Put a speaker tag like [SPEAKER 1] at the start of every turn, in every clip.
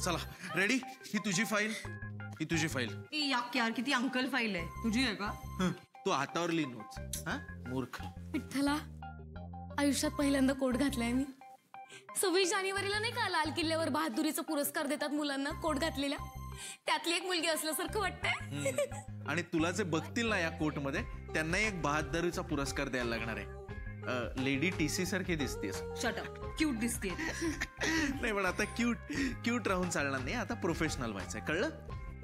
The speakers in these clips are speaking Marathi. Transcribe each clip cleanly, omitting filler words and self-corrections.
[SPEAKER 1] चला रेडी. ही तुझी फाईल, ही तुझी फाईल.
[SPEAKER 2] यार किती अंकल फाईल आहे. तुझी आहे का?
[SPEAKER 1] तू हातावर लिही नोट्स. हा मूर्ख.
[SPEAKER 3] विठ्ठला, आयुष्यात पहिल्यांदा कोट घातलाय मी. 26 जानेवारीला नाही का लाल किल्ल्यावर बहादुरीचा पुरस्कार देतात मुलांना कोट घातलेला, त्यातली एक मुलगी असल्यासारखं वाटतंय.
[SPEAKER 1] आणि तुला जे बघतील ना या कोर्टमध्ये त्यांनाही एक बहादुरीचा पुरस्कार द्यायला लागणार आहे. लेडी टीसी सारखी दिसतेस.
[SPEAKER 2] Shut up. क्यूट दिसते.
[SPEAKER 1] नाही पण आता क्यूट राहून चालणार नाही, आता प्रोफेशनल व्हायचंय. कळलं?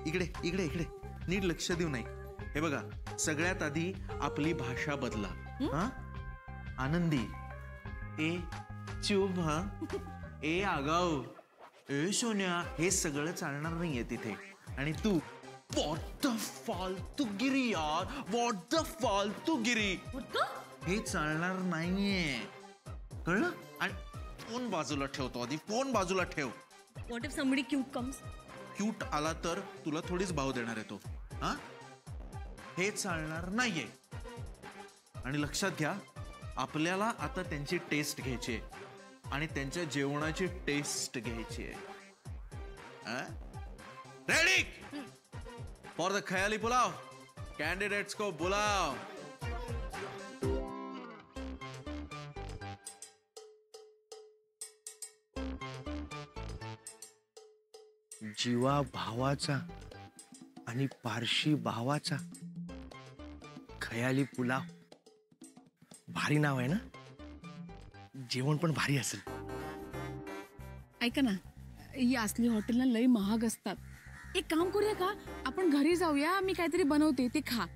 [SPEAKER 1] इकडे इकडे इकडे नीट लक्ष देऊ नाही. हे बघा, सगळ्यात आधी आपली भाषा बदला. हा आनंदी, ए चुप, हा ए आगाऊ, ए सोन्या, हे सगळं चालणार नाहीये तिथे. आणि तू व्हॉट द फालतूगिरी यार, व्हॉट द फालतूगिरी, हे चालणार नाहीये. कळलं? आणि फोन बाजूला ठेवतो आधी, फोन बाजूला ठेव.
[SPEAKER 3] What if somebody cute comes?
[SPEAKER 1] Cute आला तर तुला थोडीच भाव देणार आहे तो. हा हे चालणार नाहीये. आणि लक्षात घ्या, आपल्याला आता त्यांची टेस्ट घ्यायची आहे आणि त्यांच्या जेवणाची टेस्ट घ्यायची आहे. Ready for the khayali pulao. Candidates को बुलाओ.
[SPEAKER 4] जीवा भावाचा आणि पारशी भावाचा खयाली पुलाव. भारी नाव आहे ना. जेवण पण भारी असेल.
[SPEAKER 5] ऐका ना, ही असली हॉटेलला लई महाग असतात. एक काम करूया का, आपण घरी जाऊया, मी काहीतरी बनवते ते खा.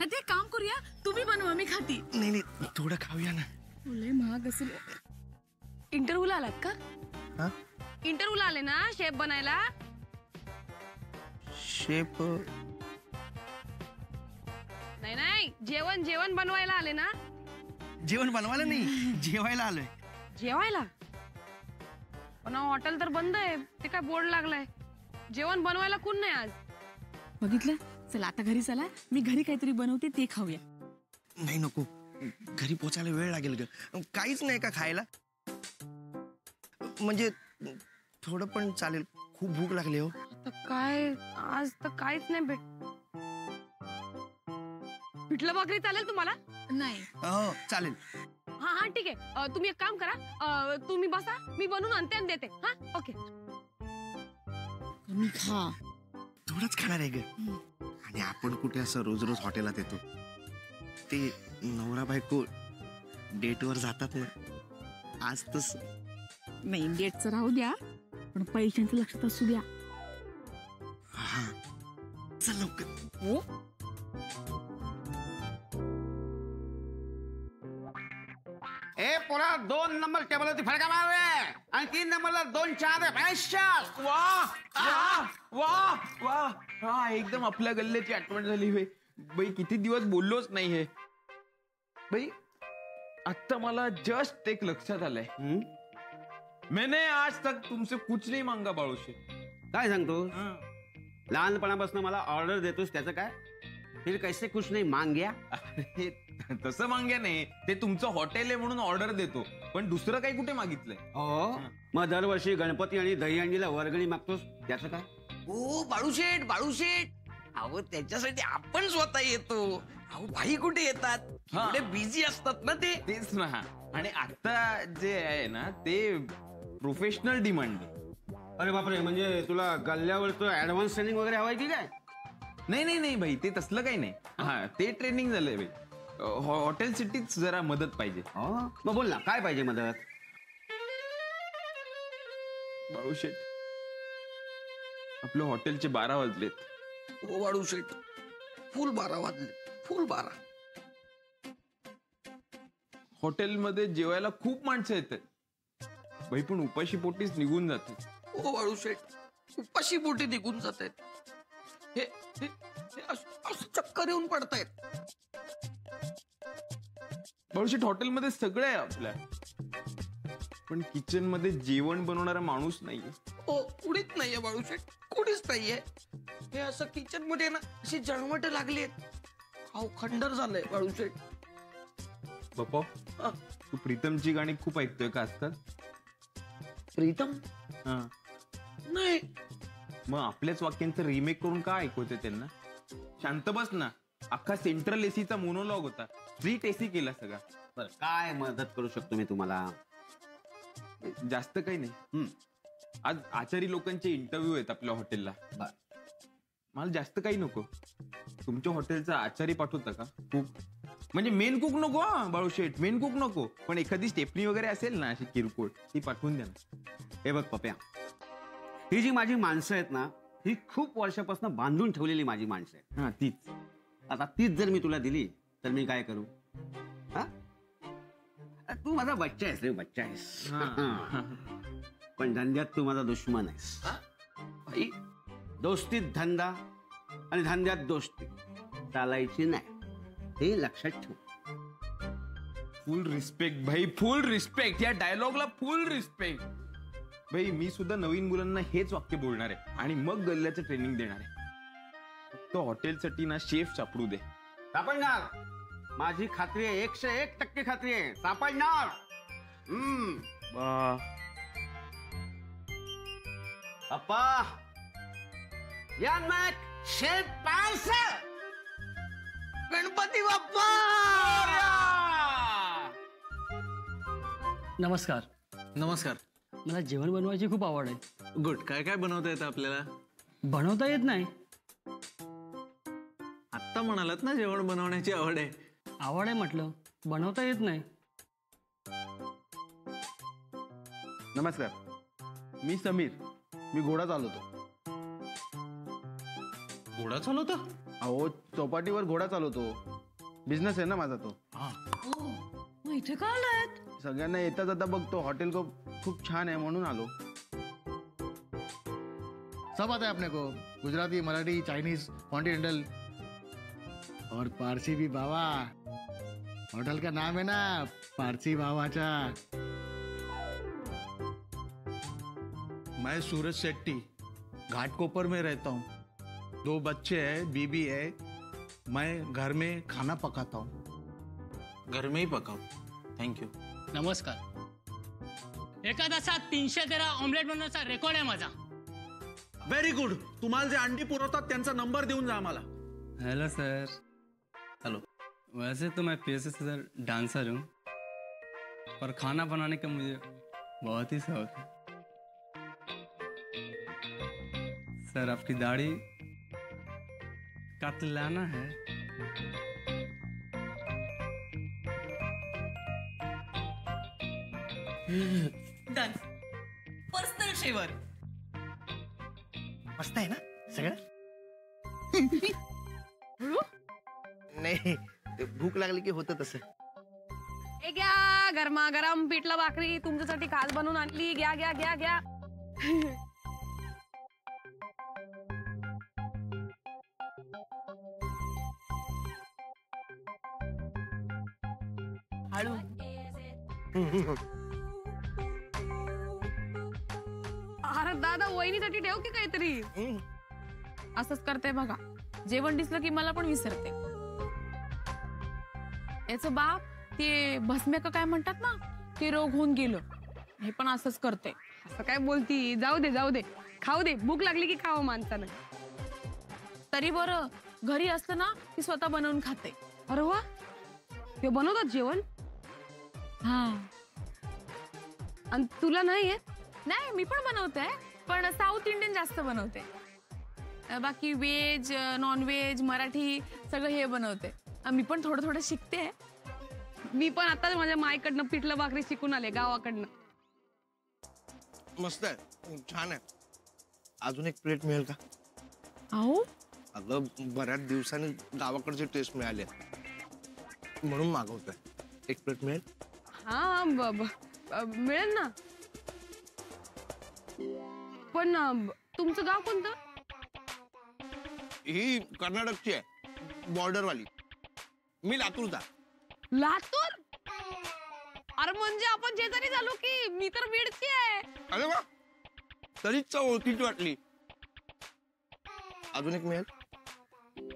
[SPEAKER 5] ते काम करूया, तुम्ही बनवा मी खाती.
[SPEAKER 4] नाही नाही, थोडं खाऊया ना.
[SPEAKER 5] लई महाग असेल. इंटरव्ह्यूला आलात का?
[SPEAKER 4] हा,
[SPEAKER 5] इंटरव्ह्यूला आले ना शेफ बनायला.
[SPEAKER 4] शेफ
[SPEAKER 5] नाही नाही, जेवण बनवायला आले ना.
[SPEAKER 4] जेवण बनवायला नाही, जेवायला आलोय.
[SPEAKER 5] जेवायला? पण हॉटेल तर बंद आहे. ते काय बोर्ड लागलाय. जेवण बनवायला कोण नाही आज. बघितलं. चला आता घरी चला, मी घरी काहीतरी बनवते ते खाऊया.
[SPEAKER 4] नाही नको, घरी पोचायला वेळ लागेल ग. काहीच नाही का खायला? म्हणजे थोडं पण चालेल. खूप भूक लागली हो.
[SPEAKER 5] आता काय, आज तर काहीच नाही पिठलं भाकरी चालेल तुम्हाला? नाही.
[SPEAKER 4] हो चालेल.
[SPEAKER 5] हा हा ठीक आहे. तुम्ही एक काम करा, तुम्ही बसा, मी बनवून आणते आणि देते. हा ओके. मी खा.
[SPEAKER 4] थोडंच खाणार आहे ग. आणि आपण कुठे असं रोज रोज हॉटेलात येतो. ते नवरा बायको डेटवर जातात ना, आज तस
[SPEAKER 5] नाही. डेटचं राहू द्या, पण पैशांचं लक्षात असू द्या.
[SPEAKER 4] हा चल लवकर.
[SPEAKER 5] हो.
[SPEAKER 6] ए पोरा, 2 नंबर टेबलवरती फडका मार रे. आणि 3 नंबरला 2 चहा दे.
[SPEAKER 7] वाह वाह वाह वाह. हा एकदम आपल्या गल्ल्याची आठवण झाली बाई. बाई किती दिवस बोललोच नाही हे. बाई आता मला जस्ट एक लक्षात आलंय. मैंने आज तक तुमसे कुछ नहीं मांगा बाळूशे.
[SPEAKER 6] काय सांगतो? लहानपणापासून मला ऑर्डर देतोस त्याचं काय? फिर कैसे कुछ नाही मांग गया?
[SPEAKER 7] अरे तसं मांग्या नाही, ते तुमचं हॉटेल आहे म्हणून ऑर्डर देतो, पण दुसरं काही कुठे मागितलंय?
[SPEAKER 6] हो. मग दरवर्षी गणपती आणि दहीहंडीला वर्गणी मागतोस त्याचं काय?
[SPEAKER 8] ओ बाळूशेठ, बाळूशेठ, अहो त्याच्यासाठी आपण स्वतः येतो. अहो भाई कुठे येतात? थोडे बिझी असतात ना ते.
[SPEAKER 7] तेच ना. आणि आता जे आहे ना ते प्रोफेशनल डिमांड आहे.
[SPEAKER 6] अरे बापरे, म्हणजे तुला गल्ल्यावरचं ऍडव्हान्स ट्रेनिंग वगैरे हवाय की काय?
[SPEAKER 7] नाही नाही नाही भाई, ते तसलं काही नाही. हा ते ट्रेनिंग झालंय भाई. हॉटेल सिटीत जरा मदत पाहिजे.
[SPEAKER 6] मग बोल ना, काय पाहिजे मदत?
[SPEAKER 7] बाळूशेठ, आपल्या हॉटेलचे 12 वाजलेत.
[SPEAKER 8] ओ बाळूशेठ, फुल 12 वाजले. फुल 12.
[SPEAKER 7] हॉटेलमध्ये जेवायला खूप माणसं येतात भाई, पण उपाशी पोटीच निघून जाते.
[SPEAKER 8] ओ बाळूशेठ, उपाशी पोटी निघून जात आहेत. हे असं चक्कर येऊन पडतायत.
[SPEAKER 7] बाळूशेठ, हॉटेलमध्ये सगळं आहे आपल्या, पण किचन मध्ये जेवण बनवणारा माणूस नाहीये.
[SPEAKER 8] ओ कुणीच नाहीये बाळूशेठ, कुणीच नाहीये. हे असं किचन मध्ये ना अशी जळमट लागली. अहो खंडर झालंय बाळूशेठ.
[SPEAKER 7] बापा, तू प्रीतमची गाणी खूप ऐकतोय का आजकाल?
[SPEAKER 8] प्रीतम?
[SPEAKER 7] हा. नाही. मग आपल्याच वाक्यांचं रिमेक करून काय ऐकवते त्यांना? शांत बस ना. अख्खा सेंट्रल एसीचा मोनोलॉग होता, स्ट्रीट एसी केला सगळा.
[SPEAKER 6] बरं, काय मदत करू शकतो मी तुम्हाला?
[SPEAKER 7] जास्त काही नाही. आज आचारी लोकांचे इंटरव्ह्यू आहेत आपल्या हॉटेलला. मला जास्त काही नको. तुमच्या हॉटेलचा आचारी पाठवता का? कुक म्हणजे मेन कुक नको हा बाळूशेठ, मेन कुक नको, पण एखादी स्टेपनी वगैरे असेल ना अशी किरकोळ, ती पाठवून द्या ना.
[SPEAKER 6] हे बघ पप्या, ही जी माझी माणसं आहेत ना, ही खूप वर्षापासून बांधून ठेवलेली माझी माणसं आहेत.
[SPEAKER 7] हा तीच.
[SPEAKER 6] आता तीच जर मी तुला दिली तर मी काय करू? हा? तू माझा बच्चा आहेस रे, बच्चा आहेस. पण धंद्यात तू माझा दुश्मन आहेस.
[SPEAKER 7] भाई,
[SPEAKER 6] दोस्तीत धंदा आणि धंद्यात दोस्ती चालायची नाही, हे लक्षात ठेव.
[SPEAKER 7] फुल रिस्पेक्ट भाई, फुल रिस्पेक्ट. या डायलॉगला फुल रिस्पेक्ट. भाई मी सुद्धा नवीन मुलांना हेच वाक्य बोलणार आहे आणि मग गल्ल्याचं ट्रेनिंग देणार आहे. फक्त हॉटेलसाठी ना शेफ सापडू दे.
[SPEAKER 6] सापडणार, माझी खात्री आहे, 101% खात्री आहे, सापडणार. अप्पा या मग शेफ पार्सल.
[SPEAKER 8] गणपती बाप्पा.
[SPEAKER 9] नमस्कार.
[SPEAKER 1] नमस्कार.
[SPEAKER 9] मला जेवण बनवायची खूप आवड आहे.
[SPEAKER 1] गुड. काय काय बनवता येतं आपल्याला?
[SPEAKER 9] बनवता येत नाही.
[SPEAKER 1] आत्ता म्हणालात ना जेवण बनवण्याची आवड आहे.
[SPEAKER 9] आवड आहे म्हटलं, बनवता येत नाही.
[SPEAKER 10] नमस्कार, मी समीर. मी घोडा चालवतो.
[SPEAKER 1] घोडा चालवता?
[SPEAKER 10] अहो, चौपाटीवर घोडा चालवतो. बिझनेस आहे ना माझा तो.
[SPEAKER 2] मग इथे का आलात?
[SPEAKER 10] सगळ्यांना येता जाता बघतो, हॉटेल को खूप छान है म्हणून आलो.
[SPEAKER 11] सब आता है अपने को, गुजराती, मराठी, चाइनीज, कॉन्टिनेंटल और पारसी भी. बाबा, होटल का नाम है ना पारसी बाबाचा.
[SPEAKER 12] मैं सूरज शेट्टी घाटकोपर में रहता हूँ. 2 बच्चे हैं, बीबी है. मैं घर में खाना पकाता हूँ.
[SPEAKER 1] घर में ही पकाओ. थँक्यू.
[SPEAKER 9] नमस्कार. एका तासात 313 ऑमलेट बनवण्याचा रेकॉर्ड आहे माझा.
[SPEAKER 1] Very good. तुम्हाला जे अंडी पुरवतात त्यांचा नंबर देऊन जा आम्हाला.
[SPEAKER 13] Hello sir.
[SPEAKER 1] हेलो.
[SPEAKER 13] वैसे तो मैं पेशे से सर डांसर हूँ, पर खाना बनाने का मुझे बहुत ही शौक है. सर आपकी दाढ़ी कतलाना है.
[SPEAKER 2] डन. Personal shaver.
[SPEAKER 4] मस्त आहे ना सगळं. नाही, भूक लागली की होतं तसं.
[SPEAKER 5] ए घ्या, गरमागरम पिठलं भाकरी तुमच्यासाठी खास बनवून आणली. घ्या घ्या घ्या घ्या. हळू. अरे दादा, वहिनीसाठी ठेव की काहीतरी. असंच करते बघा, जेवण दिसलं की मला पण विसरते. याचं बाप ते भस्मे का काय म्हणतात ना, ते रोग होऊन गेलं. हे पण असंच करते. असं काय बोलती? जाऊ दे जाऊ दे, खाऊ दे. भूक लागली की खावं माणसानं. तरी बरं घरी असतं ना ती स्वतः बनवून खाते. अरे वा, ते बनवतात जेवण. हा. आणि तुला नाही येत? नाही, मी पण बनवते, पण साऊथ इंडियन जास्त बनवते. बाकी व्हेज, नॉन व्हेज, मराठी सगळं हे बनवते. मी पण थोडं थोडं शिकते. मी पण आता माझ्या माईकडनं पिठलं भाकरी शिकून आले, गावाकडनं.
[SPEAKER 4] मस्त आहे, छान आहे. अजून एक प्लेट मिळेल का?
[SPEAKER 5] अहो
[SPEAKER 4] अगं, बऱ्याच दिवसांनी गावाकडचे टेस्ट मिळाले म्हणून मागवतोय. एक प्लेट मिळेल?
[SPEAKER 5] हा, मिळेल ना. पण तुमचं गाव कोणतं?
[SPEAKER 4] ही कर्नाटकची आहे, बॉर्डरवाली. मी लातूरचा.
[SPEAKER 5] लातूर? अरे म्हणजे आपण शेजारी झालो की. मी तर बीडची आहे.
[SPEAKER 4] अरे वा, तरीच ओळखीची वाटली. अजून एक मिळेल?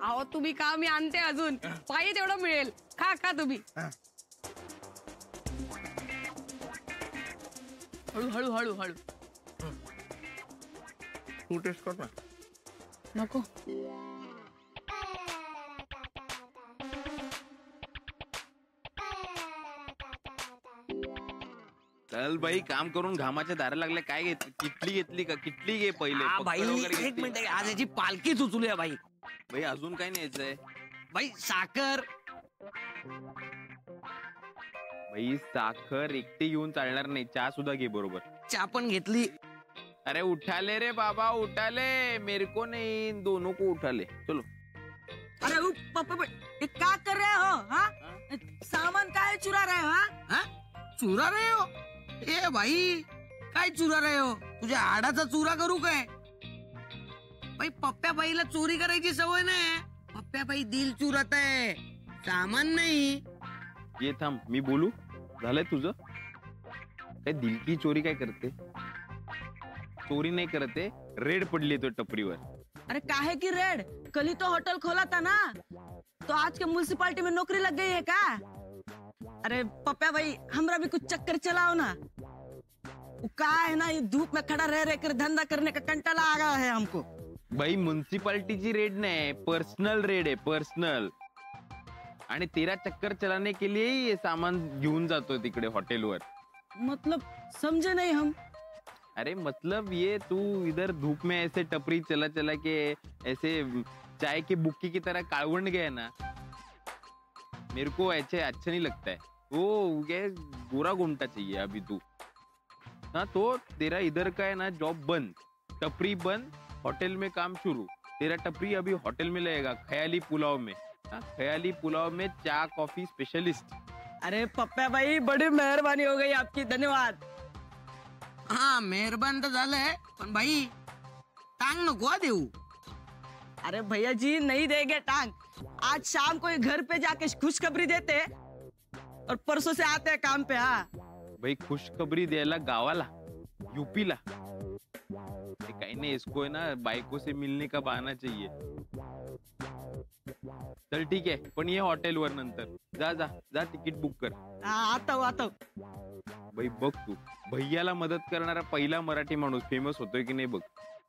[SPEAKER 5] अहो तुम्ही का, मी आणते अजून. पाहिजे तेवढं मिळेल. खा खा तुम्ही. हळू हळू हळू हळू.
[SPEAKER 1] तू टेस्ट कर ना.
[SPEAKER 5] नको.
[SPEAKER 7] चल बाई, काम करून घामाच्या दारा लागल्या. काय घेतली? किटली घेतली का? किटली घे पहिले.
[SPEAKER 8] बाई
[SPEAKER 7] पक्कड वगैरे
[SPEAKER 8] एक
[SPEAKER 7] घेतली?
[SPEAKER 8] मिनिट, आज याची पालखी सुचूया बाई.
[SPEAKER 7] बाई अजून काय न्यायचंय?
[SPEAKER 8] बाई साखर.
[SPEAKER 7] बाई साखर एकटी घेऊन चालणार नाही. चहा सुद्धा घे बरोबर.
[SPEAKER 8] चहा पण घेतली.
[SPEAKER 7] अरे उठाले रे बाबा, उठाले. मेरे को नहीं, इन दोनों को उठाले. चलो.
[SPEAKER 8] अरे पापा, ये क्या कर रहे हो? हाँ, सामान काय चुरा रहे हो? हाँ, चुरा रहे हो? ए भाई, काय चुरा रहे हो? तुझ्या हाडाचा चुरा करू काय? भाई पप्प्या बाईला चोरी करायची सवय नाही. पप्प्या बाई दिल चुरत आहे, सामान नाही.
[SPEAKER 7] ये थांब, मी बोलू. झालंय तुझं? काय दिल की चोरी काय करते? चोरी नहीं करते, रेड पडली तो टपरीवर.
[SPEAKER 8] अरे काहे की रेड? कल ही तो होटल खोला था ना, तो आज के म्युनिसिपालिटी में नौकरी लग गई है का? अरे पप्पा भाई, हमरा भी कुछ चक्कर चलाओ ना. क्या है ना, ये धूप में खड़ा रह रह कर धंधा करने का कंटाला आ गया है हमको.
[SPEAKER 7] भाई म्युनिसिपालिटीची रेड नाही, पर्सनल रेड है, पर्सनल. आणि तेरा चक्कर चलाने के लिए ये सामान घेऊन जातो तिकडे हॉटेलवर.
[SPEAKER 8] मतलब समझे नहीं हम.
[SPEAKER 7] अरे मतलब ये तू इधर धूप में ऐसे टपरी चला चला के ऐसे चाय के बुक्की की तरह कालवंड गया ना, मेरे को ऐसे अच्छा नहीं लगता है. वो ये गोरा घूमता चाहिए अभी तू. हाँ तो तेरा इधर का है ना जॉब बंद, टपरी बंद, होटल में काम शुरू. तेरा टपरी अभी होटल में लगेगा, ख्याली पुलाव में. हाँ, ख्याली पुलाव में चा कॉफी स्पेशलिस्ट.
[SPEAKER 8] अरे पप्पा भाई, बड़ी मेहरबानी हो गई आपकी, धन्यवाद. हाँ मेहरबान तो झालंय, पण भाई टांग नको देऊ. अरे भैया जी नहीं देंगे टांग. आज शाम को घर पे जाके खुशखबरी देते और परसों से आते हैं काम पे. हाँ
[SPEAKER 7] भाई खुशखबरी द्यायला गावाला, यूपीला. काही नाही, इसको है ना बायको से मिलने का बहाना चाहिए. चल ठीक है, पण ये हॉटेल वर नंतर. जा जा जा, तिकीट बुक कर.
[SPEAKER 8] आता हूँ.
[SPEAKER 7] भाई बघ तू, भैयाला मदत करणारा पहिला मराठी माणूस फेमस होतोय की नाही बघ.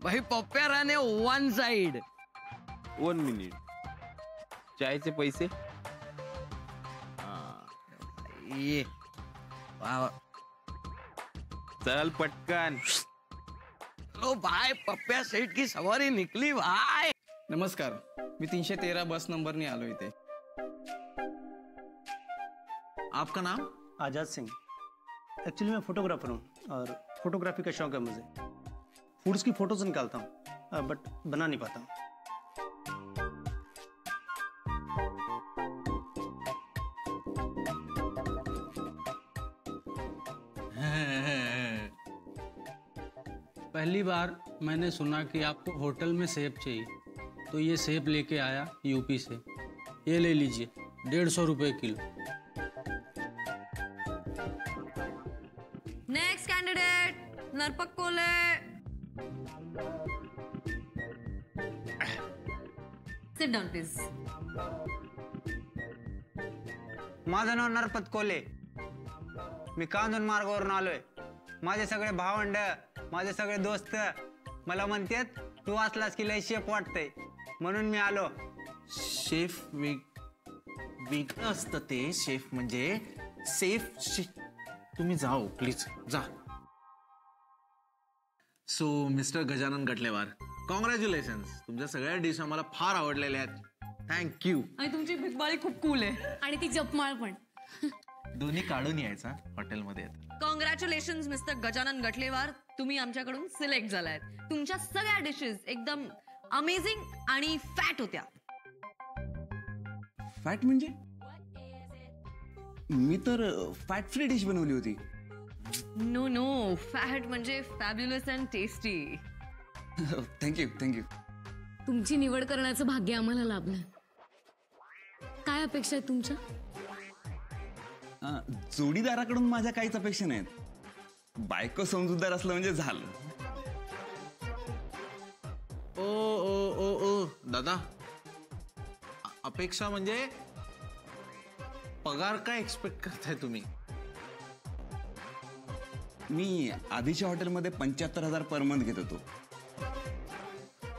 [SPEAKER 8] भाई पप्प्या राणे वन साइड.
[SPEAKER 7] 1 मिनिट, चायचे पैसे.
[SPEAKER 8] ये वाह.
[SPEAKER 7] चल पटकन.
[SPEAKER 8] लो भाई, पप्प्या सेठ की सवारी निकली भाई.
[SPEAKER 13] नमस्कार, मी 313 बस नंबरने आलो इथे.
[SPEAKER 1] आपका नाम?
[SPEAKER 14] आजाद सिंह. एक्चुअली मैं फोटोग्राफर हूँ और फोटोग्राफी का शौक है मुझे. फूड्स की फोटोज निकालता हूँ बट बना नहीं पाता हूँ.
[SPEAKER 9] पहली बार मैंने सुना कि आपको होटल में सेब चाहिए, तो ये सेब लेके आया यूपी से. ये ले लीजिए, 150 रुपए किलो.
[SPEAKER 2] नेक्स्ट कैंडिडेट नरपक कोले. Sit down please.
[SPEAKER 15] माझं नाव नरपत कोले. मी कांदून मार्गावरून आलोय. माझे सगळे भावंड, माझे सगळे दोस्त मला म्हणतात तू वाचलास की लय शेफ वाटतंय, म्हणून मी आलो.
[SPEAKER 1] शेफ वेगळं असतं ते. शेफ म्हणजे सेफ. तुम्ही जाओ प्लीज, जा. So mister Gajanan Gatlewar, congratulation. तुमच्या सगळ्या डिश आम्हाला फार आवडलेल्या आहेत. थँक्यू.
[SPEAKER 2] आणि तुमची भिकबाळी खूप कूल आहे.
[SPEAKER 3] आणि ती जपमाळ पण.
[SPEAKER 1] दोन्ही काढून यायचा हॉटेलमध्ये.
[SPEAKER 2] कॉंग्रॅच्युलेशन मिस्टर गजानन गटलेवार, तुम्ही आमच्याकडून सिलेक्ट झालायत. तुमच्या सगळ्या डिशेस एकदम अमेझिंग आणि फॅट होत्या.
[SPEAKER 16] फॅट म्हणजे? मी तर फॅट फ्री डिश बनवली होती.
[SPEAKER 2] नो नो, फॅट म्हणजे फॅब्युलस अँड टेस्टी.
[SPEAKER 16] थँक्यू.
[SPEAKER 3] तुमची निवड करण्याचं भाग्य आम्हाला लाभलं. काय अपेक्षा आहेत तुमच्या?
[SPEAKER 16] जोडीदाराकडून माझ्या काहीच अपेक्षा नाहीत. बायको समजूतदार असलं म्हणजे झालं.
[SPEAKER 1] ओ दादा, अपेक्षा म्हणजे पगार काय एक्सपेक्ट करताय तुम्ही?
[SPEAKER 16] मी आधीच्या हॉटेलमध्ये 75,000 पर मंथ घेत होतो.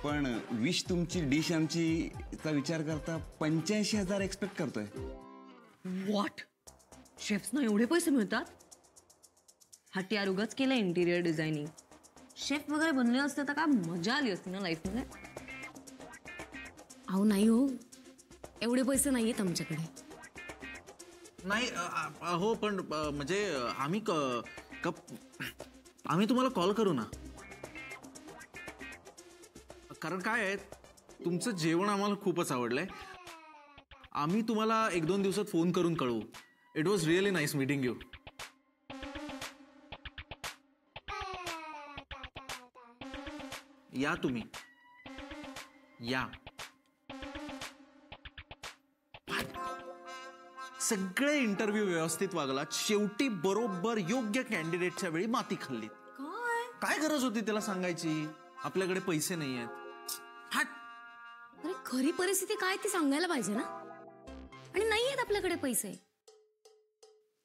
[SPEAKER 16] पण विश तुमची डिश आमची चा विचार करता 85,000 एक्सपेक्ट करतोय.
[SPEAKER 2] व्हॉट? शेफ्सना एवढे पैसे मिळतात? हट्यार उगाच केलं इंटिरियर डिझायनिंग. शेफ वगैरे बनले असते तर काय मजा आली असती ना लाईफमध्ये.
[SPEAKER 3] अहो नाही हो, एवढे पैसे नाही आहेत आमच्याकडे.
[SPEAKER 1] नाही हो, पण म्हणजे आम्ही आम्ही तुम्हाला कॉल करू ना. कारण काय आहे, तुमचं जेवण आम्हाला खूपच आवडलंय. आम्ही तुम्हाला 1-2 दिवसात फोन करून कळवू. It was really nice meeting you. या तुम्ही या. सगळे इंटरव्ह्यू व्यवस्थित वागलात. शेवटी बरोबर योग्य कॅन्डिडेटच्या वेळी माती खाल्ली. काय गरज होती त्याला सांगायची आपल्याकडे पैसे नाही आहेत?
[SPEAKER 3] अरे खरी परिस्थिती काय ती सांगायला पाहिजे ना. आणि नाही आहेत आपल्याकडे पैसे.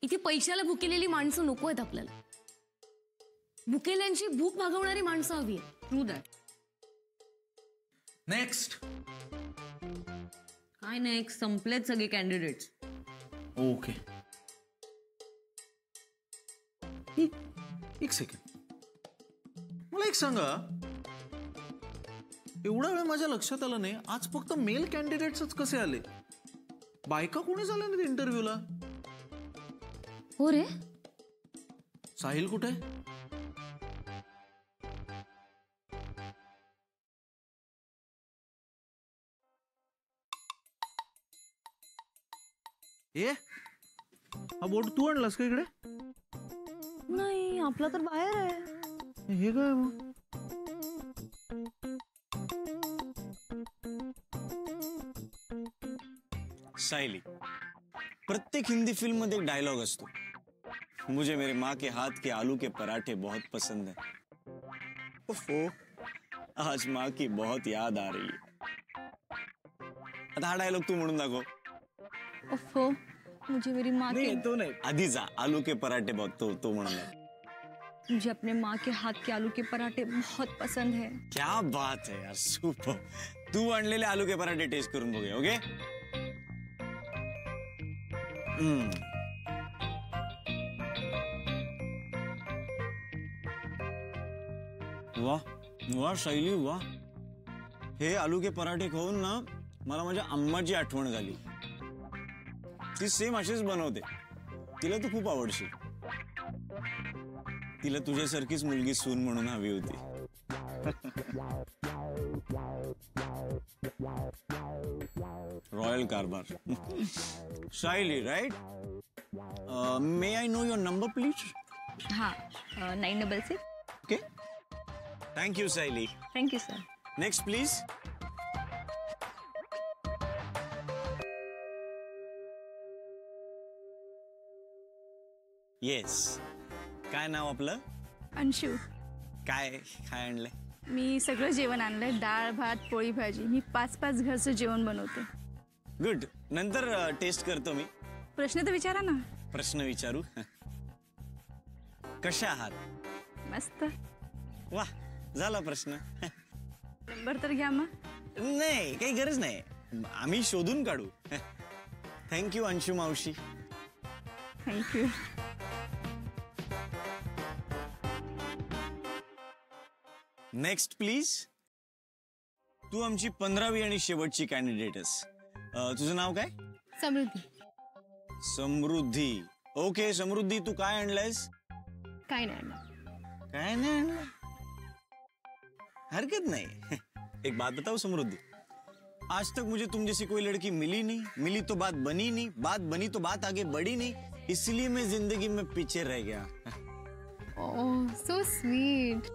[SPEAKER 3] इथे पैशाला भुकेलेली माणसं नको आहेत आपल्याला. भुकेल्यांची भूक भागवणारी माणसं हवी आहे.
[SPEAKER 2] True that.
[SPEAKER 1] नेक्स्ट.
[SPEAKER 2] काय नेक्स्ट? संपलेत सगळे कॅन्डिडेट्स.
[SPEAKER 1] ओके, एक सेकंड. मला एक सांगा, एवढा वेळ माझ्या लक्षात आलं नाही, आज फक्त मेल कॅन्डिडेट्सच कसे आले? बायका कोणी झाल्या नाहीत इंटरव्ह्यूला?
[SPEAKER 3] हो रे.
[SPEAKER 1] साहिल कुठे? हा बोर्ड तू आणलास का इकडे?
[SPEAKER 2] नाही, आपला तर बाहेर आहे.
[SPEAKER 1] हे काय मग?
[SPEAKER 17] सायली, प्रत्येक हिंदी फिल्म मध्ये एक डायलॉग असतो, मुझे मेरे माँ के हाथ के आलू के पराठे बहुत पसंद है. ओफो, आज माँ की बहुत याद आ रही है. आता हा डायलॉग तू म्हणून दाखव.
[SPEAKER 18] ओफो, मुझे मेरी माँ के
[SPEAKER 17] तो नहीं, आधी जा. आलू के पराठे बहुत तो म्हणून दाखव.
[SPEAKER 18] मुझे अपने माँ के हाथ के आलू के पराठे बहुत पसंद है.
[SPEAKER 17] क्या बात है यार, सुपर. तू आणलेले आलू के पराठे टेस्ट करून बघूया. ओके. वाह वाह शैली, वाह. हे आलू के पराठे खाऊन ना मला माझ्या अम्माची आठवण झाली. ती सेम अशीच बनवते. तिला तू खूप आवडशील. तिला तुझ्यासारखीच मुलगी सून म्हणून हवी होती. रॉयल कारभार. Shayli, right? May I know your number please?
[SPEAKER 18] हाँ, 966.
[SPEAKER 17] Okay, thank you Shayli.
[SPEAKER 18] Thank you sir.
[SPEAKER 17] Next please. Yes. काय नाव आपलं?
[SPEAKER 18] अंशू.
[SPEAKER 17] काय काय आणलंय?
[SPEAKER 18] मी सगळं जेवण आणलंय. डाळ, भात, पोळी, भाजी. मी 5-5 घरचं जेवण बनवते.
[SPEAKER 17] गुड. नंतर टेस्ट करतो मी.
[SPEAKER 18] प्रश्न तर विचारा ना.
[SPEAKER 17] प्रश्न विचारू. कशा आहात?
[SPEAKER 18] मस्त.
[SPEAKER 17] वाह, झाला प्रश्न.
[SPEAKER 18] नंबर तर घ्या मग.
[SPEAKER 17] नाही, काही गरज नाही. आम्ही शोधून काढू. थँक्यू अंशू मावशी.
[SPEAKER 18] थँक्यू.
[SPEAKER 17] Next please. तू आमची 15वी आणि शेवटची कॅन्डिडेट आहेस. तुझं नाव काय?
[SPEAKER 3] समृद्धी.
[SPEAKER 17] समृद्धी. ओके समृद्धी, तू काय आणलंयस?
[SPEAKER 3] काय नाही आणलं.
[SPEAKER 17] काय नाही आणलं? हरकत नहीं. एक बात बताओ समृद्धि, आज तक मुझे तुम जैसी कोई लड़की मिली नहीं, मिली तो बात बनी नहीं, बात बनी तो बात आगे बढ़ी नहीं, इसलिए मैं जिंदगी में पीछे रह गया.
[SPEAKER 3] ओह सो स्वीट.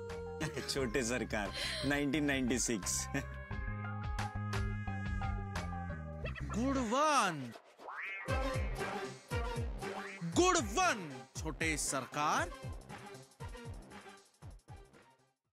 [SPEAKER 17] छोटे सरकार 1996.
[SPEAKER 1] गुड वन, गुड वन छोटे सरकार.